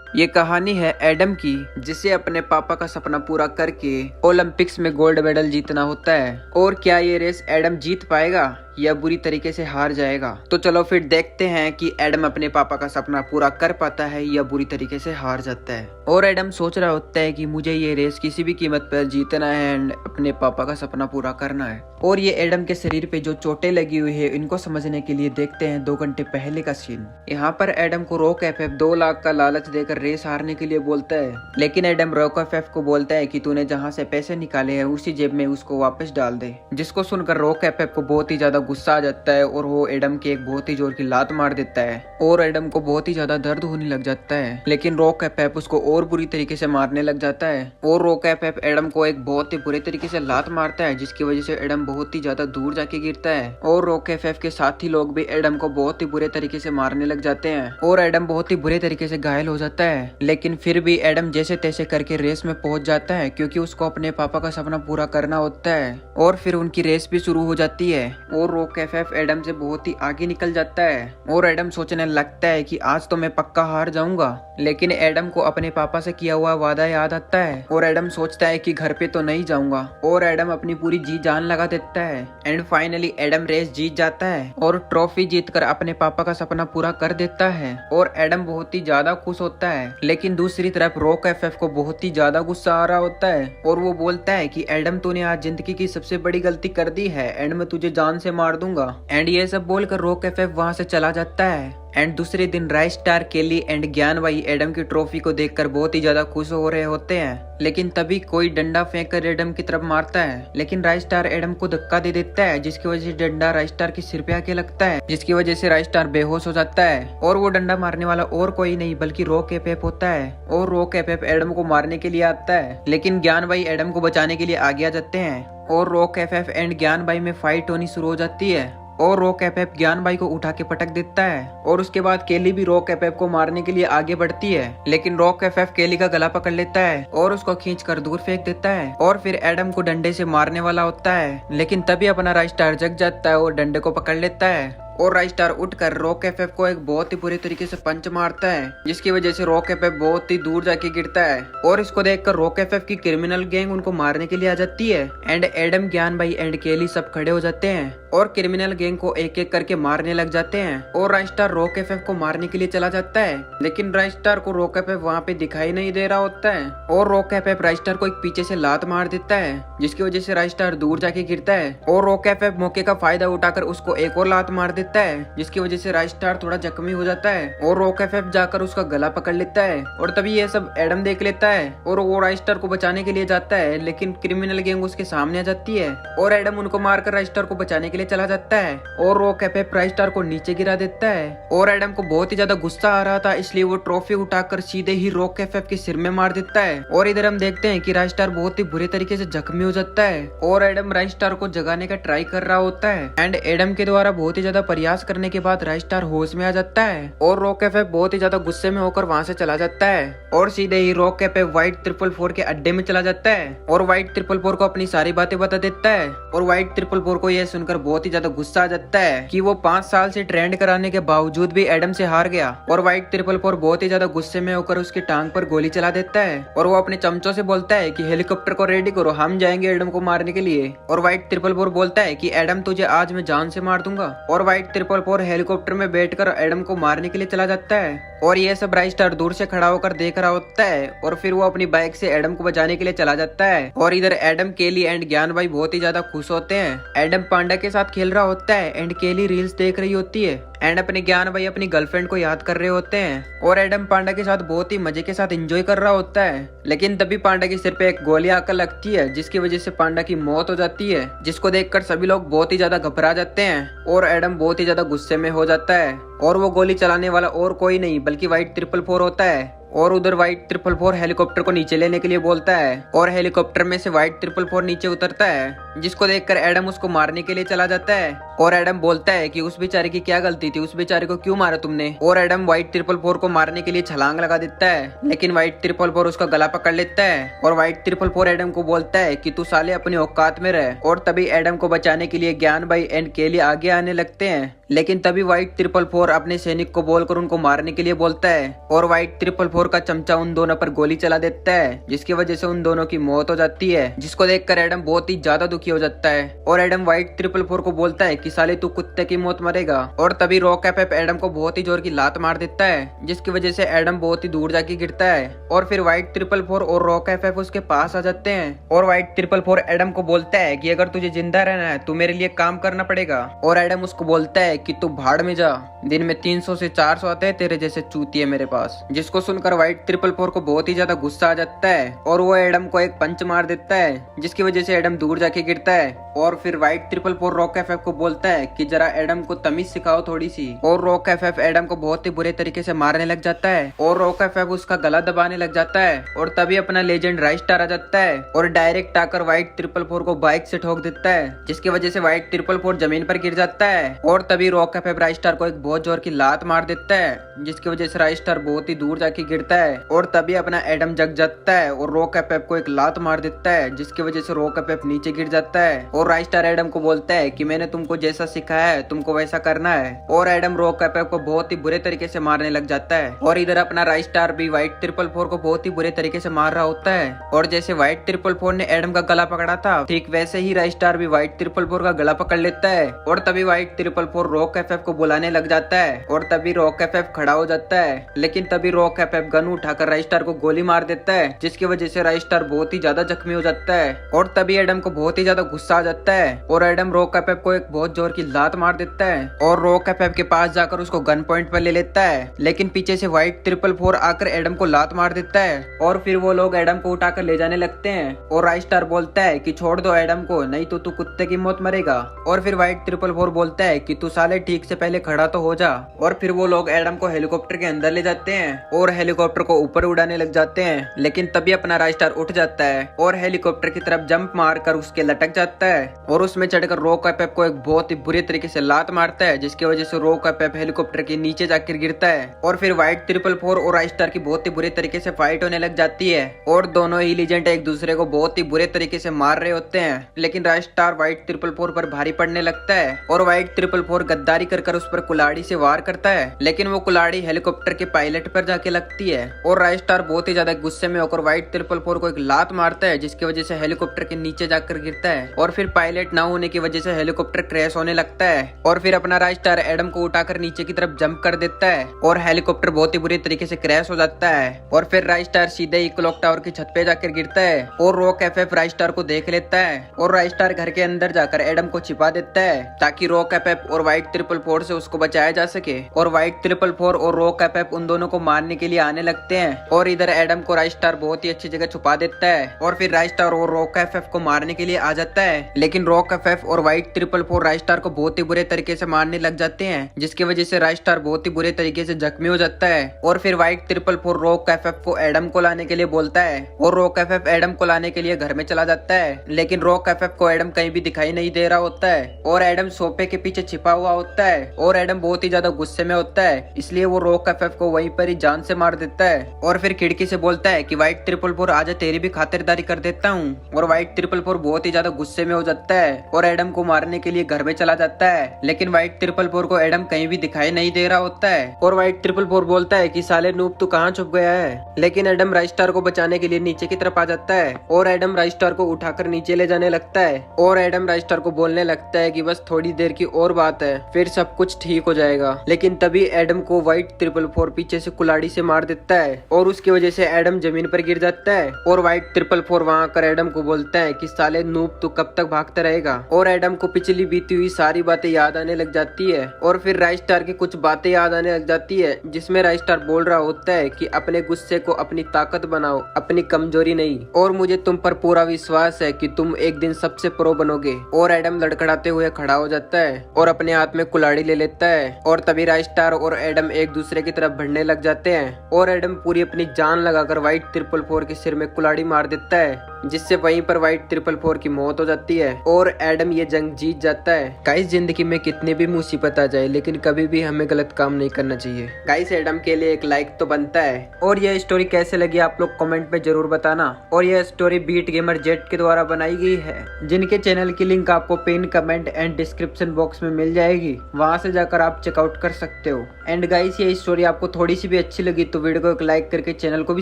ये कहानी है एडम की, जिसे अपने पापा का सपना पूरा करके ओलंपिक्स में गोल्ड मेडल जीतना होता है। और क्या ये रेस एडम जीत पाएगा या बुरी तरीके से हार जाएगा? तो चलो फिर देखते हैं कि एडम अपने पापा का सपना पूरा कर पाता है या बुरी तरीके से हार जाता है। और एडम सोच रहा होता है कि मुझे ये रेस किसी भी कीमत पर जीतना है एंड अपने पापा का सपना पूरा करना है। और ये एडम के शरीर पे जो चोटें लगी हुई है इनको समझने के लिए देखते हैं 2 घंटे पहले का सीन। यहाँ पर एडम को रॉक एफएफ 2 लाख का लालच देकर रेस हारने के लिए बोलता है, लेकिन एडम रॉक एफएफ को बोलता है कि तूने जहाँ से पैसे निकाले हैं उसी जेब में उसको वापस डाल दे। जिसको सुनकर रॉक एफएफ को बहुत ही ज्यादा गुस्सा आ जाता है और वो एडम के एक बहुत ही जोर की लात मार देता है और एडम को बहुत ही ज्यादा दर्द होने लग जाता है। लेकिन रॉक एफएफ उसको और बुरी तरीके से मारने लग जाता है और रॉक एफएफ एडम को एक बहुत ही बुरे तरीके से लात मारता है, जिसकी वजह से एडम बहुत ही ज्यादा दूर जाके गिरता है। और रॉक एफएफ के साथी लोग भी एडम को बहुत ही बुरे तरीके से मारने लग जाते हैं और एडम बहुत ही बुरे तरीके से घायल हो जाता है। लेकिन फिर भी एडम जैसे तैसे करके रेस में पहुंच जाता है, क्योंकि उसको अपने पापा का सपना पूरा करना होता है। और फिर उनकी रेस भी शुरू हो जाती है और रॉक एफएफ एडम से बहुत ही आगे निकल जाता है और एडम सोचने लगता है कि आज तो मैं पक्का हार जाऊंगा। लेकिन एडम को अपने पापा से किया हुआ वादा याद आता है और एडम सोचता है कि घर पे तो नहीं जाऊंगा और एडम अपनी पूरी जी जान लगा देता है। एंड फाइनली एडम रेस जीत जाता है और ट्रॉफी जीतकर अपने पापा का सपना पूरा कर देता है और एडम बहुत ही ज्यादा खुश होता है। लेकिन दूसरी तरफ रॉक एफएफ को बहुत ही ज्यादा गुस्सा आ रहा होता है और वो बोलता है कि एडम तूने आज जिंदगी की सबसे बड़ी गलती कर दी है एंड मैं तुझे जान से मार दूंगा। एंड ये सब बोलकर रॉक एफएफ वहां से चला जाता है। एंड दूसरे दिन राइस स्टार, केली एंड ज्ञान भाई एडम की ट्रॉफी को देखकर बहुत ही ज्यादा खुश हो रहे होते हैं। लेकिन तभी कोई डंडा फेंक कर एडम की तरफ मारता है, लेकिन राइस स्टार एडम को धक्का दे देता है, जिसकी वजह से डंडा राइस स्टार के सिर पे आके लगता है, जिसकी वजह से राइस स्टार बेहोश हो जाता है। और वो डंडा मारने वाला और कोई नहीं बल्कि रॉक एफएफ होता है और रॉक एफएफ एडम को मारने के लिए आता है। लेकिन ज्ञान भाई एडम को बचाने के लिए आगे आ जाते हैं और रॉक एफएफ एंड ज्ञान भाई में फाइट होनी शुरू हो जाती है और रॉक एफएफ ज्ञान भाई को उठा के पटक देता है। और उसके बाद केली भी रॉक एफएफ को मारने के लिए आगे बढ़ती है, लेकिन रॉक एफएफ केली का गला पकड़ लेता है और उसको खींचकर दूर फेंक देता है और फिर एडम को डंडे से मारने वाला होता है। लेकिन तभी अपना राइस स्टार जग जाता है और डंडे को पकड़ लेता है और राइस स्टार उठकर रॉक एफएफ को एक बहुत ही बुरे तरीके से पंच मारता है, जिसकी वजह से रॉक एफएफ बहुत ही दूर जाके गिरता है। और इसको देखकर रॉक एफएफ की क्रिमिनल गैंग उनको मारने के लिए आ जाती है एंड एडम, ज्ञान भाई एंड केली सब खड़े हो जाते हैं और क्रिमिनल गैंग को एक एक करके मारने लग जाते हैं। और राइस स्टार रॉक एफएफ को मारने के लिए चला जाता है, लेकिन राइस स्टार को रॉक एफएफ वहाँ पे दिखाई नहीं दे रहा होता है और रॉक एफएफ राइस स्टार को एक पीछे से लात मार देता है, जिसकी वजह से राइस स्टार दूर जाके गिरता है। और रॉक एफएफ मौके का फायदा उठाकर उसको एक और लात मार देता है, जिसकी वजह से राइस स्टार थोड़ा जख्मी हो जाता है और रॉक एफएफ जाकर उसका गला पकड़ लेता है। और तभी ये सब एडम देख लेता है और वो राइस स्टार को बचाने के लिए जाता है, लेकिन क्रिमिनल गैंग उसके सामने आ जाती है और एडम उनको मारकर राइस स्टार को बचाने के लिए चला जाता है और रॉक एफएफ राइस स्टार को नीचे गिरा देता है। और एडम को बहुत ही ज्यादा गुस्सा आ रहा था, इसलिए वो ट्रॉफी उठाकर सीधे ही रॉक एफएफ के सिर में मार देता है। और इधर हम देखते हैं कि राइस स्टार बहुत ही बुरे तरीके से जख्मी हो जाता है और एडम राइस स्टार को जगाने का ट्राई कर रहा होता है एंड एडम के द्वारा बहुत ही ज्यादा प्रयास करने के बाद राइस स्टार होश में आ जाता है और रॉक एफएफ बहुत ही ज्यादा गुस्से में होकर वहां से चला जाता है और सीधे ही रॉक एफएफ व्हाइट 444 के अड्डे में चला जाता है और व्हाइट 444 को अपनी सारी बातें बता देता है। और व्हाइट 444 को यह सुनकर बहुत ही ज्यादा गुस्सा आ जाता है कि वो 5 साल से ट्रेंड कराने के बावजूद भी एडम से हार गया। और व्हाइट 444 बहुत ही ज्यादा गुस्से में होकर उसकी टांग पर गोली चला देता है और वो अपने चमचों से बोलता है कि हेलीकॉप्टर को रेडी करो, हम जाएंगे एडम को मारने के लिए। और व्हाइट 444 बोलता है कि एडम तुझे आज मैं जान से मार दूंगा। और व्हाइट 444 हेलीकॉप्टर में बैठकर एडम को मारने के लिए चला जाता है और ये सब राइस स्टार दूर से खड़ा होकर देख रहा होता है और फिर वो अपनी बाइक से एडम को बचाने के लिए चला जाता है। और इधर एडम, केली एंड ज्ञान भाई बहुत ही ज्यादा खुश होते हैं। एडम पांडा के साथ खेल रहा होता है एंड केली रील्स देख रही होती है एंड अपने ज्ञान भाई अपनी गर्लफ्रेंड को याद कर रहे होते हैं और एडम पांडा के साथ बहुत ही मजे के साथ एंजॉय कर रहा होता है। लेकिन तभी पांडा के सिर पे एक गोली आकर लगती है, जिसकी वजह से पांडा की मौत हो जाती है, जिसको देखकर सभी लोग बहुत ही ज्यादा घबरा जाते हैं और एडम बहुत ही ज्यादा गुस्से में हो जाता है। और वो गोली चलाने वाला और कोई नहीं बल्कि व्हाइट 444 होता है और उधर व्हाइट 444 हेलीकॉप्टर को नीचे लेने के लिए बोलता है और हेलीकॉप्टर में से व्हाइट 444 नीचे उतरता है, जिसको देखकर एडम उसको मारने के लिए चला जाता है। और एडम बोलता है कि उस बेचारे की क्या गलती थी, उस बेचारे को क्यों मारा तुमने। और एडम व्हाइट 444 को मारने के लिए छलांग लगा देता है, लेकिन व्हाइट 444 उसका गला पकड़ लेता है और व्हाइट 444 एडम को बोलता है कि तू साले अपनी औकात में रह। और तभी एडम को बचाने के लिए ज्ञान भाई एंड केली आगे आने लगते हैं लेकिन तभी व्हाइट 444 अपने सैनिक को बोलकर उनको मारने के लिए बोलता है और व्हाइट 444 का चमचा उन दोनों पर गोली चला देता है, जिसकी वजह से उन दोनों की मौत हो जाती है, जिसको देखकर एडम बहुत ही ज्यादा दुखी हो जाता है और एडम व्हाइट 444 को बोलता है कि साले तू कुत्ते की मौत मरेगा। और तभी रॉक एफ एडम को बहुत ही जोर की लात मार देता है, जिसकी वजह से एडम बहुत ही दूर जाके गिरता है और फिर व्हाइट 444 और रॉक एफ उसके पास आ जाते हैं और व्हाइट 444 एडम को बोलता है कि अगर तुझे जिंदा रहना है तो मेरे लिए काम करना पड़ेगा। और एडम उसको बोलता है कि तू भाड़ में जा, दिन में 300 से 400 आते हैं तेरे जैसे चूतिए मेरे पास। जिसको सुनकर व्हाइट 444 को बहुत ही ज्यादा गुस्सा आ जाता है और वो एडम को एक पंच मार देता है, जिसकी वजह से एडम दूर जाके गिरता है। और फिर व्हाइट 444 रॉक एफ को बोलता है कि जरा एडम को तमीज सिखाओ थोड़ी सी। और रॉक एफ एडम को बहुत ही बुरे तरीके से मारने लग जाता है और रॉक एफ उसका गला दबाने लग जाता है। और तभी अपना लेजेंड राइस्टार आ जाता है और डायरेक्ट आकर व्हाइट 444 को बाइक से ठोक देता है, जिसकी वजह से व्हाइट 444 जमीन पर गिर जाता है। और तभी रॉक एफ राइस्टार को एक बहुत जोर की लात मार देता है, जिसकी वजह से राइस्टार बहुत ही दूर जाके गिरता है। और तभी अपना एडम जग जाता है और रॉक एफ को एक लात मार देता है, जिसकी वजह से रॉक एफ नीचे गिर जाता है। और राइस्टार एडम को बोलता है कि मैंने तुमको जैसा सिखाया है तुमको वैसा करना है। और एडम रॉक एफ को बहुत ही बुरे तरीके से मारने लग जाता है। और इधर अपना राइस्टार भी व्हाइट 444 को बहुत ही बुरे तरीके से मार रहा होता है। और जैसे व्हाइट 444 ने एडम का गला पकड़ा था, ठीक वैसे ही राइस्टार भी व्हाइट 444 का गला पकड़ लेता है। और तभी व्हाइट 444 रॉक एफ को बुलाने लग जाता है और तभी रॉक एफ खड़ा हो जाता है। लेकिन तभी रॉक एफ गन उठाकर राइस्टार को गोली मार देता है, जिसकी वजह से राइस्टार बहुत ही ज्यादा जख्मी हो जाता है। और तभी एडम को बहुत ही ज्यादा गुस्सा आ जाता है और एडम रॉक एफ को एक बहुत जोर की लात मार देता है और रॉक एफ के पास जाकर उसको गन पॉइंट पर ले लेता है। लेकिन पीछे से व्हाइट 444 आकर एडम को लात मार देता है और फिर वो लोग एडम को उठाकर ले जाने लगते हैं। और राइस्टार बोलता है कि छोड़ दो एडम को, नहीं तो तू कुत्ते की मौत मरेगा। और फिर व्हाइट 444 बोलता है कि तू साले ठीक से पहले खड़ा तो हो जा। और फिर वो लोग एडम को हेलीकॉप्टर के अंदर ले जाते हैं और हेलीकॉप्टर को ऊपर उड़ाने लग जाते हैं। लेकिन तभी अपना राइस्टार उठ जाता है और हेलीकॉप्टर की तरफ जंप मारकर उसके लटक जाता है और उसमें चढ़कर रॉक एफ को एक बहुत ही बुरे तरीके से लात मारता है, जिसकी वजह से रॉक एफ हेलीकॉप्टर के नीचे जाकर गिरता है। और फिर व्हाइट 444 और राइस्टार की बहुत ही बुरे तरीके से फाइट होने लग जाती है और दोनों ही लीजेंड एक दूसरे को बहुत ही बुरे तरीके से मार रहे होते हैं। लेकिन राइस्टार व्हाइट 444 पर भारी पड़ने लगता है और व्हाइट 444 गद्दारी कर उस पर कुल्हाड़ी से वार करता है, लेकिन वो कुल्हाड़ी हेलीकॉप्टर के पायलट पर जाके लगती है और राइस्टार बहुत ही ज्यादा गुस्से में होकर व्हाइट 444 को एक लात मारता है, जिसकी वजह से हेलीकॉप्टर के नीचे जाकर गिरता है। और फिर पायलट ना होने की वजह से हेलीकॉप्टर क्रैश होने लगता है और फिर अपना राइस्टार एडम को उठाकर नीचे की तरफ जंप कर देता है और हेलीकॉप्टर बहुत ही बुरी तरीके से क्रैश हो जाता है। और फिर राइस्टार सीधे ही क्लॉक टावर की छत पे जाकर गिरता है और रॉक एफ राइस्टार को देख लेता है और राइस्टार घर के अंदर जाकर एडम को छिपा देता है ताकि रॉक एफ और व्हाइट 444 से उसको बचाया जा सके। और व्हाइट 444 और रॉक एफ उन दोनों को मारने के लिए आने लगते हैं और इधर एडम को राइस्टार बहुत ही अच्छी जगह छुपा देता है और फिर राइस्टार और रॉक एफ को मारने के लिए आ जाता है। लेकिन रॉक एफ और व्हाइट 444 राइस्टार को बहुत ही बुरे तरीके से मारने लग जाते हैं, जिसकी वजह से राइस्टार बहुत ही बुरे तरीके से जख्मी हो जाता है। और फिर व्हाइट 444 रॉक एफ को एडम को लाने के लिए बोलता है और रॉक एफ एडम को लाने के लिए घर में चला जाता है। लेकिन रॉक एफ को एडम कहीं भी दिखाई नहीं दे रहा होता है और एडम सोफे के पीछे छिपा हुआ होता है और एडम बहुत ही ज्यादा गुस्से में होता है, इसलिए वो रॉक एफ को वहीं पर ही जान से मार देता है। और फिर खिड़की से बोलता है कि व्हाइट 444 आजा तेरी भी खातिरदारी कर देता हूँ। और व्हाइट 444 बहुत ही ज्यादा गुस्से में हो जाता है और एडम को मारने के लिए घर में चला जाता है। लेकिन व्हाइट 444 को एडम कहीं भी दिखाई नहीं दे रहा होता है और व्हाइट 444 बोलता है कि साले नूब तू कहाँ छुप गया है। लेकिन एडम राइस्टार को बचाने के लिए नीचे की तरफ आ जाता है और एडम राइस्टार को उठाकर नीचे ले जाने लगता है और एडम राइस्टार को बोलने लगता है कि बस थोड़ी देर की और बात है फिर सब कुछ ठीक हो जाएगा। लेकिन तभी एडम को व्हाइट 444 पीछे से कुल्हाड़ी से मार देता है और उसकी वजह से एडम जमीन पर गिर जाता है और व्हाइट 444 वहां आकर एडम को बोलता है कि साले नूब तू कब तक भागता रहेगा। और एडम को पिछली बीती हुई सारी बातें याद आने लग जाती है और फिर राइस्टार की कुछ बातें याद आने लग जाती है, जिसमें राइस्टार बोल रहा होता है कि अपने गुस्से को अपनी ताकत बनाओ, अपनी कमजोरी नहीं, और मुझे तुम पर पूरा विश्वास है कि तुम एक दिन सबसे प्रो बनोगे। और एडम लड़खड़ाते हुए खड़ा हो जाता है और अपने हाथ में कुल्हाड़ी ले लेता है और तभी राइस्टार और एडम एक दूसरे की तरफ बढ़ने लग जाते हैं और एडम पूरी अपनी जान लगाकर व्हाइट 444 के सिर में कुल्हाड़ी मार देता है, जिससे वहीं पर व्हाइट 444 की मौत हो जाती है और एडम ये जंग जीत जाता है। गाइस, जिंदगी में कितनी भी मुसीबत आ जाए लेकिन कभी भी हमें गलत काम नहीं करना चाहिए। गाइस, एडम के लिए एक लाइक तो बनता है। और यह स्टोरी कैसे लगी आप लोग कमेंट में जरूर बताना। और यह स्टोरी बीट गेमर जेट के द्वारा बनाई गई है, जिनके चैनल की लिंक आपको pin comment and description box में मिल जाएगी, वहां से जाकर आप चेकआउट कर सकते हो। एंड गाइस, ये स्टोरी आपको थोड़ी सी भी अच्छी लगी तो वीडियो को एक लाइक करके चैनल को भी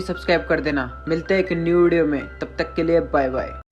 सब्सक्राइब कर देना। मिलते हैं एक न्यू वीडियो में, तब तक के लिए बाय बाय।